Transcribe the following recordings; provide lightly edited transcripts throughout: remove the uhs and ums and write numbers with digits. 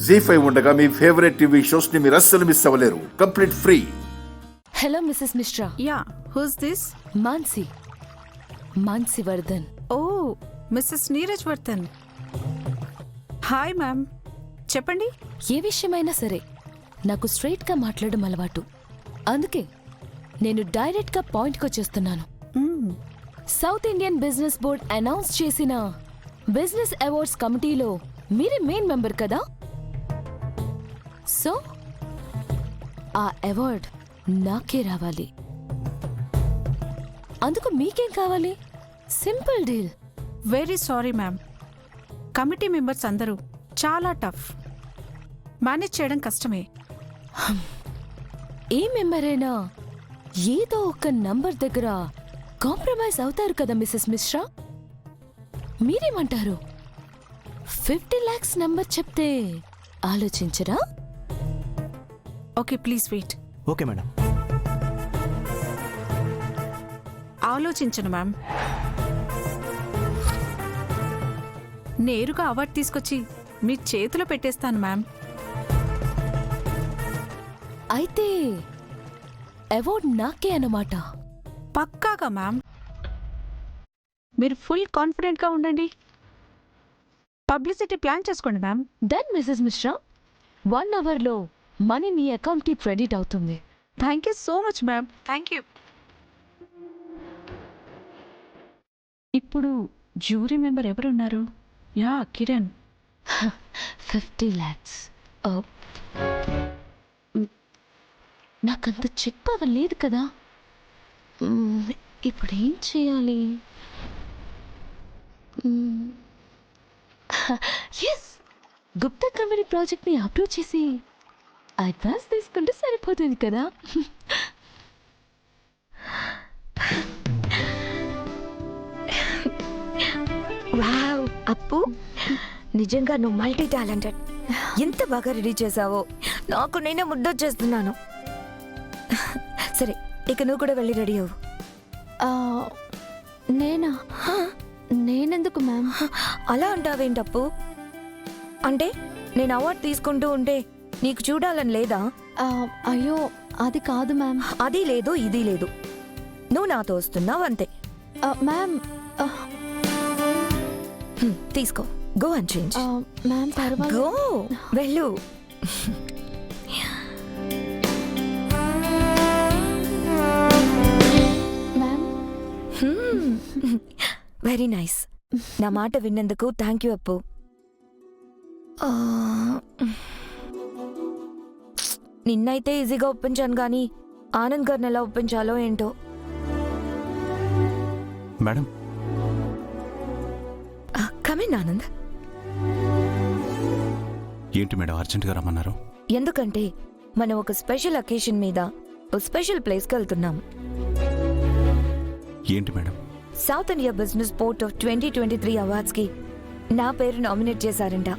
జీ5 ఉండగా మీ favourite TV shows ని మీరు అస్సలు మిస్ అవ్వలేరు. Complete free. Hello Mrs Mishra. Yeah, who's this? Mansi Vardhan. Oh, Mrs Neeraj Vardhan. Hi ma'am, చెప్పండి. ఏ విషయమైనా సరే నాకు స్ట్రైట్ గా మాట్లాడడం అలవాటు. అందుకే నేను డైరెక్ట్ గా పాయింట్ కి వచ్చేస్తున్నాను. South Indian business board announce చేసిన బిజినెస్ అవార్డ్స్ కమిటీలో మీరే మెయిన్ మెంబర్ కదా. సో ఆ అవార్డ్ నాకే రావాలి. అందుకు మీకేం కావాలి? Simple deal. Very sorry ma'am, committee members అందరూ చాలా టఫ్, మేనేజ్ చేయడం కష్టమే. ఏ మెంబర్ అయినా ఏదో ఒక నంబర్ దగ్గర కాంప్రమైజ్ అవుతారు కదా మిసెస్ మిశ్రా. మీరేమంటారు? 50 lakhs నంబర్ చెప్తే ఆలోచించరా? Okay, please wait. Okay madam. ఆలోచించను మ్యామ్. నేరుగా అవార్డు తీసుకొచ్చి మీ చేతిలో పెట్టేస్తాను మ్యామ్. అయితే అవార్డ్ నాకే అన్నమాట. పక్కాగా మ్యామ్. మీరు ఫుల్ కాన్ఫిడెంట్గా ఉండండి. పబ్లిసిటీ ప్లాన్ చేసుకోండి మ్యామ్. Done Mrs Mishra. 1 hourలో మనీ మీ అకౌంట్కి క్రెడిట్ అవుతుంది. Thank you so much ma'am. Thank you. ఇప్పుడు జ్యూరీ మెంబర్ ఎవరున్నారు? యా, కిరణ్. 50 lakhs. నాకంత చెక్ పవర్ లేదు కదా. ఇప్పుడు ఏం చేయాలి? ఎస్, గుప్తా కంపెనీ ప్రాజెక్ట్ని అప్రూవ్ చేసి అడ్వాన్స్ తీసుకుంటే సరిపోతుంది కదా. వావ్ అప్పు, నిజంగా నువ్వు మల్టీ టాలెంటెడ్. ఎంత బాగా రెడీ చేసావో నాకు నేనే ముద్దొచ్చేస్తున్నాను. సరే, ఇక నువ్వు కూడా వెళ్ళి రెడీ అవ్వు. నేనెందుకు మ్యామ్? అలా అంటావేంటప్పు? అంటే నేను అవార్డు తీసుకుంటూ ఉంటే నీకు చూడాలని లేదా? అయ్యో, అది కాదు మ్యామ్. అది లేదు, ఇది లేదు. నువ్వు నాతో వస్తున్నావు అంతే. మ్యామ్ తీసుకో, గో అండ్ చేంజ్. మ్యామ్ పర్వాలేదు. గో, వెళ్ళు. Very nice. నా మాట విన్నందుకు థ్యాంక్ యూ అప్పు. నిన్నైతే ఈజీగా ఒప్పించాను కానీ ఆనంద్ గారిని ఎలా ఒప్పించాలో ఏంటో. Madam, come in Anand. ఏంటి మేడం అర్జెంటుగా రమ్మన్నారు? ఎందుకంటే మనం ఒక స్పెషల్ అకేషన్ మీద ఒక స్పెషల్ ప్లేస్కి వెళ్తున్నాం. ఏంటి madam? South India business port of 2023 అవార్డ్స్కి నా పేరు నామినేట్ చేశారంట.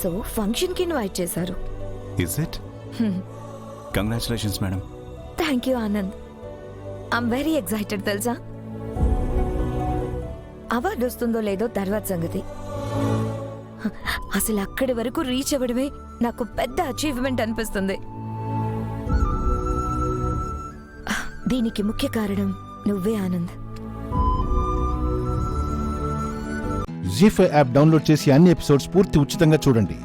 సో ఫంక్షన్కి ఇన్వైట్ చేశారు. Is it? Congratulations madam. Thank you Anand. I'm very excited తెలుసా. అవార్డు వస్తుందో లేదో తర్వాత సంగతి. అసలు అక్కడి వరకు రీచ్ అవ్వడమే నాకు పెద్ద అచీవ్మెంట్ అనిపిస్తుంది. దీనికి ముఖ్య కారణం నువ్వే ఆనంద్. జీ5 యాప్ డౌన్లోడ్ చేసి అన్ని ఎపిసోడ్స్ పూర్తి ఉచితంగా చూడండి.